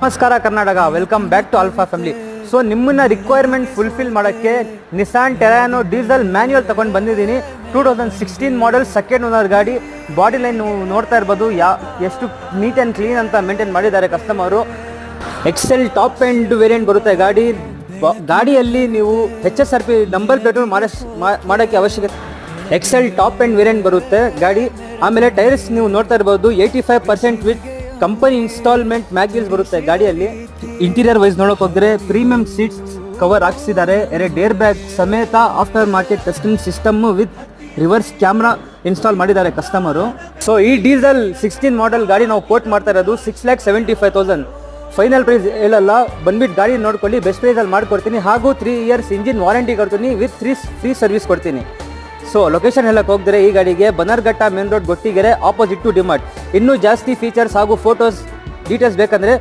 ನಮಸ್ಕಾರ Karnataka, welcome back to Alpha family. So ನಿಮ್ಮನ್ನ requirement fulfil ಮಾಡೋಕ್ಕೆ ನಿಸಾನ್ ಟೆರಾನೋ ಡೀಸೆಲ್ ಮ್ಯಾನ್ಯುಯಲ್ ತಗೊಂಡು ಬಂದಿದ್ದೀನಿ. 2016 ಮಾಡೆಲ್, ಸೆಕೆಂಡ್ ಓನರ್ ಗಾಡಿ. ಬಾಡಿ ಲೈನ್ ನೀವು ನೋಡ್ತಾ ಇರ್ಬೋದು, ಎಷ್ಟು ನೀಟ್ ಆ್ಯಂಡ್ ಕ್ಲೀನ್ ಅಂತ ಮೇಂಟೈನ್ ಮಾಡಿದ್ದಾರೆ customer. XL top end variant ಬರುತ್ತೆ ಗಾಡಿ. ಗಾಡಿಯಲ್ಲಿ ನೀವು HSRP ನಂಬರ್ ಪ್ಲೇಟು ಮಾಡೋಕ್ಕೆ ಅವಶ್ಯಕತೆ. ಎಕ್ಸೆಲ್ ಟಾಪ್ ಎಂಡ್ ವೇರಿಯಂಟ್ ಬರುತ್ತೆ ಗಾಡಿ. ಆಮೇಲೆ ಟೈರ್ಸ್ ನೀವು ನೋಡ್ತಾ ಇರ್ಬೋದು, 85% ವಿತ್ ಕಂಪನಿ ಇನ್ಸ್ಟಾಲ್ಮೆಂಟ್ ಮ್ಯಾಗ್ವಿಲ್ಸ್ ಬರುತ್ತೆ ಗಾಡಿಯಲ್ಲಿ. ಇಂಟೀರಿಯರ್ ವೈಸ್ ನೋಡೋಕೆ ಹೋದ್ರೆ ಪ್ರೀಮಿಯಂ ಸೀಟ್ಸ್ ಕವರ್ ಹಾಕ್ಸಿದ್ದಾರೆ. 2 ಏರ್ ಬ್ಯಾಗ್ ಸಮೇತ after market testing system with reverse camera install ಮಾಡಿದ್ದಾರೆ ಕಸ್ಟಮರು. ಸೊ ಈ ಡೀಸೆಲ್ 16 ಮಾಡೆಲ್ ಗಾಡಿ ನಾವು ಕೋಟ್ ಮಾಡ್ತಾ ಇರೋದು 6,75,000. ಫೈನಲ್ ಪ್ರೈಸ್ ಹೇಳಲ್ಲ, ಬಂದ್ಬಿಟ್ಟು ಗಾಡಿ ನೋಡ್ಕೊಳ್ಳಿ, ಬೆಸ್ಟ್ ಪ್ರೈಸಲ್ಲಿ ಮಾಡಿಕೊಡ್ತೀನಿ. ಹಾಗೂ 3 ಇಯರ್ಸ್ ಇಂಜಿನ್ ವಾರಂಟಿ ಕೊಡ್ತೀನಿ ವಿತ್ ಫ್ರೀ ಸರ್ವಿಸ್ ಕೊಡ್ತೀನಿ. ಸೊ ಲೊಕೇಶನ್ ಹೇಳಕ್ಕೆ ಹೋಗಿದ್ರೆ ಈ ಗಾಡಿಗೆ Bannerghatta main road, Gottigere, opposite to DMart. ಇನ್ನೂ ಜಾಸ್ತಿ ಫೀಚರ್ಸ್ ಹಾಗೂ ಫೋಟೋಸ್ ಡೀಟೇಲ್ಸ್ ಬೇಕಂದರೆ